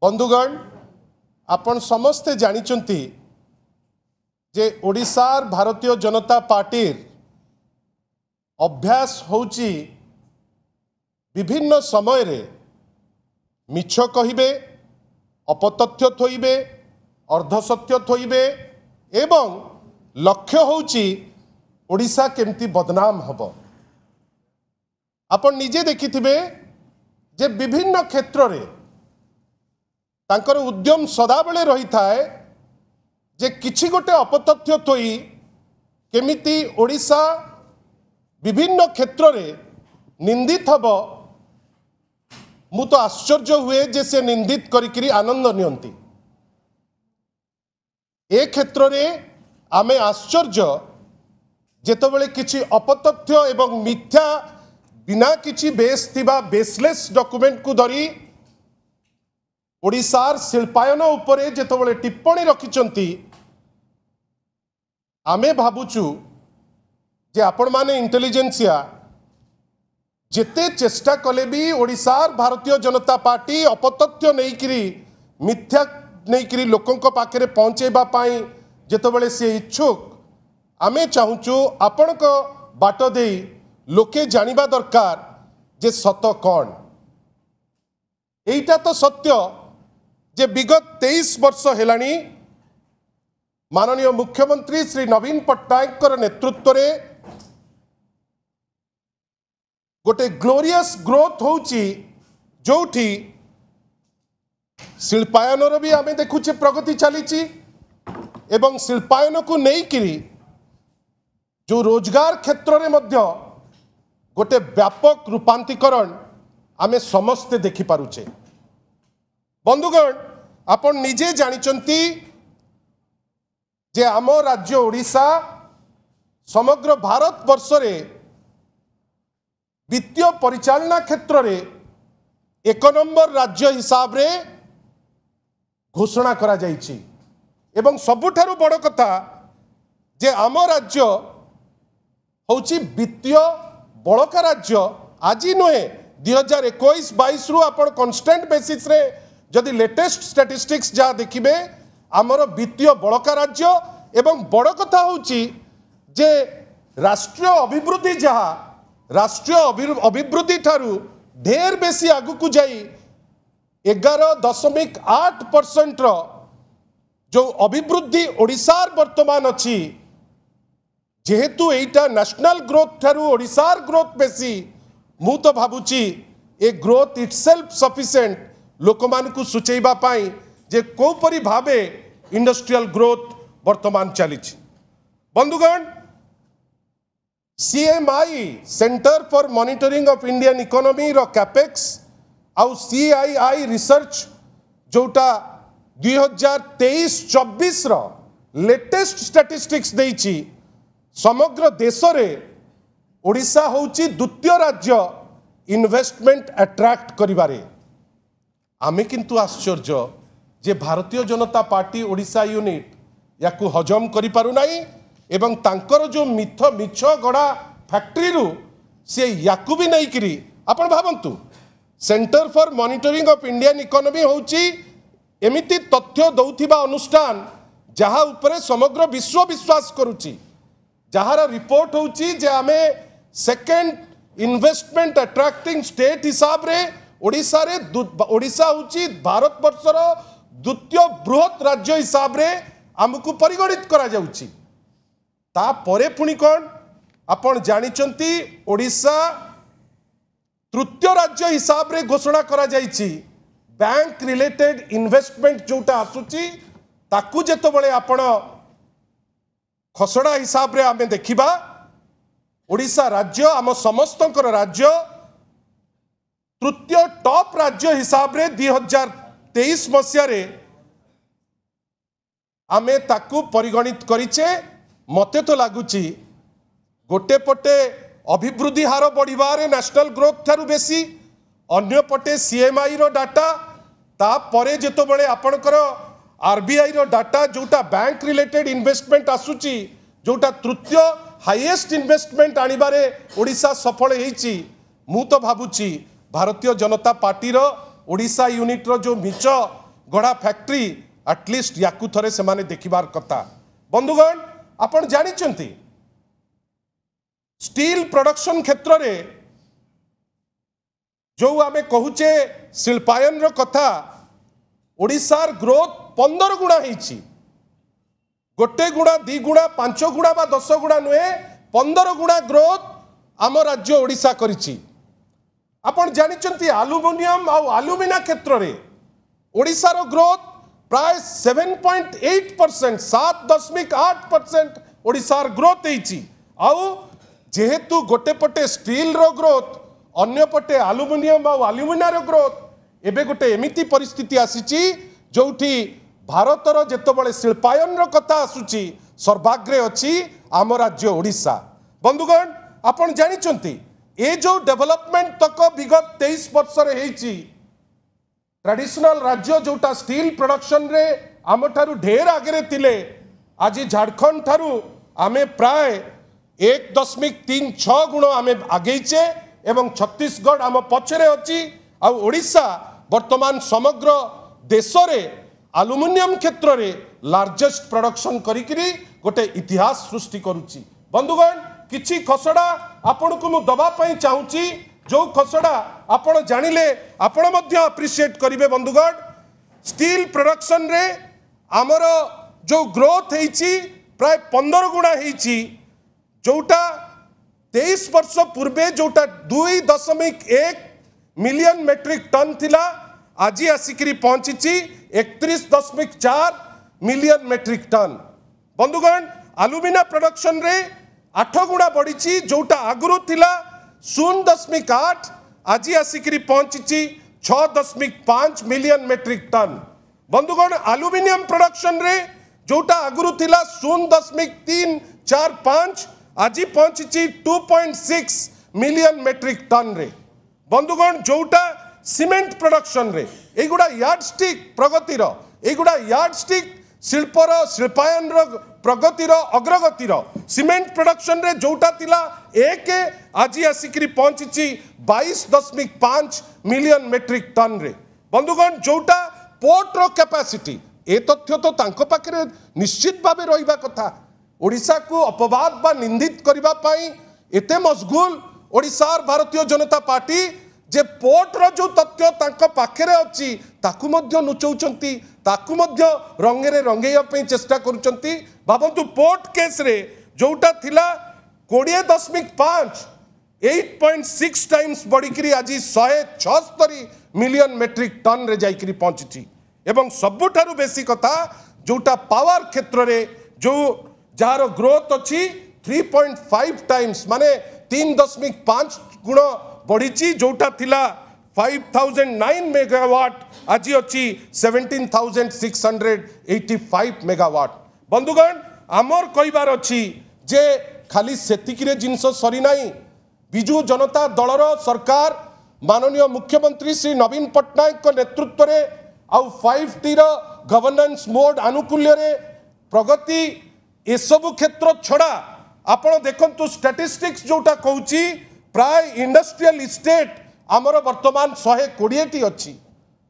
बंधुगण आपण समस्ते जानिचंती जे ओडिशार भारतीय जनता पार्टी अभ्यास होची विभिन्न समय रे मिछ कहिबे अपतथ्य थोइबे अर्धसत्य थोइबे एवं लक्ष्य होची ओडिशा केमती बदनाम हब। आपण निजे देखिथिबे जे विभिन्न क्षेत्र रे तांकर उद्यम सदाबेले रही थाए जे किछि गोटे अपतथ्य थोई केमिति ओडिशा विभिन्न क्षेत्र रे निंदित हब। मु तो आश्चर्य हुए जे से निंदित करिकरी आनंद नियंती। ए क्षेत्र रे आमे आश्चर्य जेतबेले किछि अपतथ्य एवं मिथ्या बिना किछि बेस थिबा बेसलेस डॉक्यूमेंट को धरी ओडिशार शिल्पायन उपरे जेतबेले टिप्पणी रखिचंती आमे भाबुचु जे आपण माने इंटेलिजेंसिया जेते चेष्टा कले भी ओडिशार भारतीय जनता पार्टी अपतथ्य नैकिरी मिथ्या नैकिरी लोकंक पाखरे पहुंचेबा पाई जेतबेले से इच्छुक आमे चाहूचु आपणक बाट देई लोके जानिबा दरकार जे सत कौन। एइटा तो सत्य जे विगत 23 वर्ष हेलानी माननीय मुख्यमंत्री श्री नवीन पट्टनायक नेतृत्व रे गोटे ग्लोरियस ग्रोथ होची जोठी शिल्पायनर भी आमे देखुचे प्रगति चलीची एवं शिल्पायन को नेइकिरी जो रोजगार क्षेत्र रे मध्य गोटे व्यापक रूपांतरीकरण आमे समस्ते देखि पारुचे। बंधुगण आपण निजे जानिचंती जे आम राज्य ओडिशा समग्र भारत वर्ष रे वित्तीय परिचालना क्षेत्र रे 1 नंबर राज्य हिसाब रे घोषणा करा जाइछि एवं सबुठारु बड़ कथा जे आम राज्य होची वित्तीय बड़का राज्य। आज नुहे 2021-22 रु आपण कांस्टेंट बेसिस रे जदि लेटेस्ट स्टैटिस्टिक्स जहाँ देखिबे आमर वित्तीय बड़का राज्य एवं बड़ कथा होची जे राष्ट्रीय अभिवृद्धि जहाँ राष्ट्रीय अभिवृद्धि ठारू ढेर बेसी आगु को जाई 11.8% रो जो अभिवृद्धि ओडिशार वर्तमान अच्छी जेहेतु एटा नेशनल ग्रोथ ठारू ओडिशार ग्रोथ बेसी मु तो भाबुची ए ग्रोथ इटसेल्फ सफिशिएंट लोकमान को सुचैबा पाई जे कोपरी भावे इंडस्ट्रियल ग्रोथ वर्तमान चली। बंधुगण CMI centre for monitoring of Indian economy रो कैपेक्स आउ CII रिसर्च जोटा 2023-24 रो लेटेस्ट स्टैटिस्टिक्स देइची समग्र देश रे ओडिशा होची द्वितीय राज्य इन्वेस्टमेंट अट्रैक्ट करिबारे। आमे किंतु आश्चर्य जे भारतीय जनता पार्टी ओडिशा यूनिट याकू हजम करि पारु नाही एवं तांकर जो मिछ गड़ा फैक्ट्री रु से याकू भी नहीं करी। आपण भावंतु Centre for monitoring of Indian Economy होची एमिति तथ्य दौथिबा अनुष्ठान जहाँ उपरे समग्र विश्व विश्वास करुची जहार रिपोर्ट होची जे आमे सेकेंड इन्वेस्टमेंट अट्रैक्टिंग स्टेट हिसाब रे ओडिशा होची भारत वर्षर द्वितीय बृहत राज्य हिसाब रे आमको परिगणित करा जाउची। ता परे पुणी कौन आपण जानिचंती ओडिशा तृतीय राज्य हिसाब रे घोषणा करा जाइची। बैंक रिलेटेड इन्वेस्टमेंट जोटा आसुची ताकू जेतबेले आपण खसड़ा हिसाब रे आमे देखिबा ओडिशा राज्य आम समस्तंकर राज्य तृतीय टॉप राज्य हिसाब रे 2023 मसिया रे आमे ताकू परिगणित करिचे। मते तो लगुच गोटे पटे अभिवृद्धि हार बढ़िबारे नेशनल ग्रोथ ठारू बेसी अन्य पटे CMI रो डाटा तापरे जेतबेले आपणकर RBI रो डाटा जोटा बैंक रिलेटेड इन्वेस्टमेंट आसुची जोटा तृतीय हाईएस्ट इन्वेस्टमेंट आनिबारे ओडिशा सफल हेची। मु तो भाबुची भारतीय जनता पार्टी रो ओडिशा यूनिट रो जो मिच गढ़ा फैक्ट्री एटलिस्ट याकू थरे से माने देखिबार कथा। बंधुगण आपण जानिचंती स्टील प्रोडक्शन क्षेत्र रे जो आमे कहूचे शिल्पायन रो कथा ओडिशार ग्रोथ 15 गुणा होईची। गोटे गुणा 2 गुणा 5 गुणा बा 10 गुणा नुहे 15 गुणा ग्रोथ आम राज्य ओडिशा करिची। आपण जानिचंती एल्युमिनियम आ एल्युमिना क्षेत्र रे ओडिशार ग्रोथ प्राय 7.8% 7.8% ओडिशार ग्रोथ होईची। आउ जेहेतु गोटे पटे स्टील रो ग्रोथ अन्य पटे एल्युमिनियम आ एल्युमिना रो ग्रोथ एबे गोटे एमिति परिस्थिति आसीची जोठी भारतर जेतबळे शिल्पायन रो कथा आसुची सर्वाग्रे अछि आम राज्य ओडिशा। बंधुगण आपण जानिचंती ए जो डेवलपमेंट तक विगत 23 वर्ष रे हेची ट्रेडिशनल राज्य जोटा स्टील प्रोडक्शन रे आम ठारू ढेर आगे थिले आज झारखंड ठारू आमे प्राय 1.36 गुण आमे आगेचे एवं छत्तीसगढ़ आम पछरे अछि। आ ओडिशा वर्तमान समग्र देश रे एल्युमिनियम क्षेत्र रे लार्जेस्ट प्रोडक्शन करिकरी गोटे इतिहास सृष्टि करुची। बंधुगण किछि खसड़ा आपण को मु दबा पई चाहूची जो खसड़ा आपण जानिले आपण मध्य अप्रिशिएट करिवे। बंधुगण स्टील प्रोडक्शन रे आमर जो ग्रोथ हेची प्राय 15 गुणा हेची जोटा 23 वर्ष पूर्वे जोटा 2.1 मिलियन मेट्रिक टन थिला आज आसिकरी पहुंची 31.4 मिलियन मेट्रिक टन। बंधुगण एल्युमिना प्रोडक्शन रे 8 गुणा बढ़ी जोटा आगुरु थिला 0.8 आज आसिकरी पहुंची 6.5 मिलियन मेट्रिक टन। बंधुगण एल्युमिनियम प्रोडक्शन रे जोटा आगुरु थिला 0.345 आज पहुंची 2.6 मिलियन मेट्रिक टन रे। बंधुगण जोटा सीमेंट प्रोडक्शन रे एगुड़ा yardstick प्रगतिर एगुड़ा yardstick शिल्पर Shilpayan प्रगतिर अग्रगतिर cement production रे जोटा थिला 1 आज आसिकरी पहुंची 22.5 मिलियन मेट्रिक टन रे। बंधुगण जोटा पोर्ट रो कैपेसिटी ए तथ्य तो तांको पाखरे निश्चित भावे रहिबा कथा। ओडिशा को अपवाद बा निंदित करिबा पाई एते मशगुल ओडिशार भारतीय जनता पार्टी जे पोर्ट रो जो तथ्य तांको पाखरे अछि ताकू मध्य नुचौचंती ताकू मध्य रंगेरे रंगेया पे चेष्टा करूचंती। भाबंतु पोर्ट केस रे जोटा थिला 20.5 8.6 टाइम्स बढ़िकरी आज 176 मिलियन मेट्रिक टन रे जाइकरी पहुंची। एवं सबुठारु बेसी कथा जोटा पावर क्षेत्र रे जो जार ग्रोथ अच्छी 3.5 टाइम्स माने 3.5 गुण बढ़ी जोटा थिला 5009 मेगावाट आज अच्छी 17,685 मेगावाट। बंधुगण आमर कहबार अच्छी जे खाली सेतिकिरे जिनस सरी नाही। बिजु जनता दलर सरकार माननीय मुख्यमंत्री श्री नवीन पट्टनायक नेतृत्व रे आउ 5T रो गवर्नेंस मोड आनुकूल्य रे प्रगति ए सब क्षेत्र छड़ा आपण देखंतु स्टैटिस्टिक्स जोटा कहूची प्राय इंडस्ट्रियल इस्टेट आमर वर्तमान 120 अच्छी।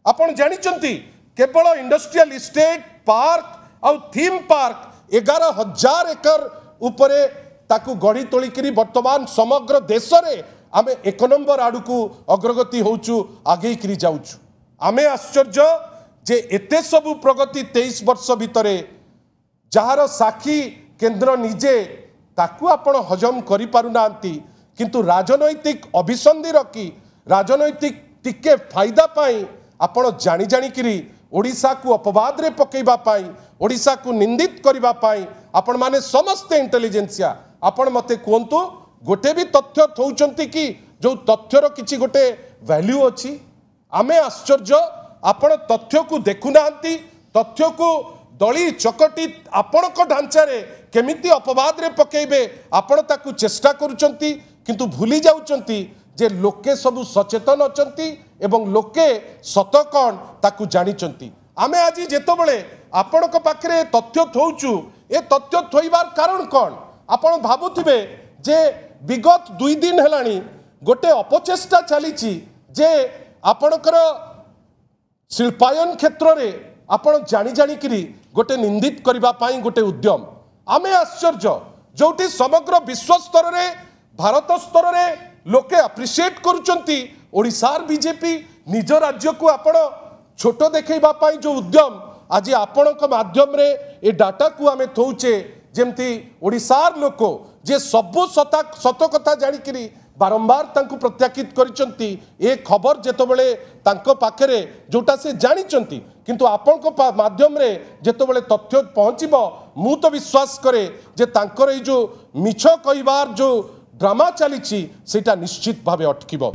आपण जानिचंती केवल इंडस्ट्रियल इस्टेट पार्क आउ थीम पार्क 11,000 एकर उपरे ताकू गढ़ी तोलिकरी वर्तमान समग्र देश रे आमे 1 नंबर आड़ू अग्रगति होचु आगे करी जाउछु। आमे आश्चर्य जे एते सब प्रगति 23 वर्ष भितरे जार साक्षी केंद्र निजे ताकू आपण हजम करि पारुनांती किंतु राजनैतिक अभिसंधि रखी राजनैतिक टिके फायदा पाई आपण जानी जानी करी ओडिशा को अपवाद रे पकेबा पाई ओडिशा को निंदित करिबा पाई आपण माने समस्त इंटेलिजेंसिया आपण मते कोंतु गोटे भी तथ्य थौचंती कि जो तथ्यर किछि गोटे वैल्यू अछि। आमे आश्चर्य आपण तथ्य को देखुनांती तथ्य को दली चकटी आपण को ढांचा रे केमिति अपवाद रे पकेबे आपण ताकू चेष्टा करूचंती किंतु भूली जाउचंती जे लोके सबु सचेतन अचंती एवं लोके सत कौन ताकू जानिचंती। आमे आज जेतबळे आपण को पाखरे तथ्य थौचु ए तथ्य थोइबार कारण कौन आपण भाबुथिबे जे विगत 2 दिन हेलानी गोटे अपचेष्टा चलीची जे आपणकर शिल्पायन क्षेत्र में आपण जानी जानिकी गोटे निंदित करने गोटे उद्यम आमे आश्चर्य जोटी समग्र विश्व स्तर रे भारत स्तर रे लोके अप्रिशिएट करुचंती ओडिशार बीजेपी निज राज्य को आपण छोट देखा जो उद्यम आज आपण माध्यम रे ए डाटा को आमे थौचे जेमती ओडिशार लोक जे सबु सत कथा जानिकी बारंबार तांको प्रत्याखित करिसंती ए खबर जेतबेले तांको पाखरे जोटा से जानिचंती किंतु आपनको माध्यम रे जेतबेले तथ्य पहुंचीबो मु तो विश्वास करे जे तांकर ए जो मिछ कहिबार जो ड्रामा चलीछि सेटा निश्चित भावे अटकिबो।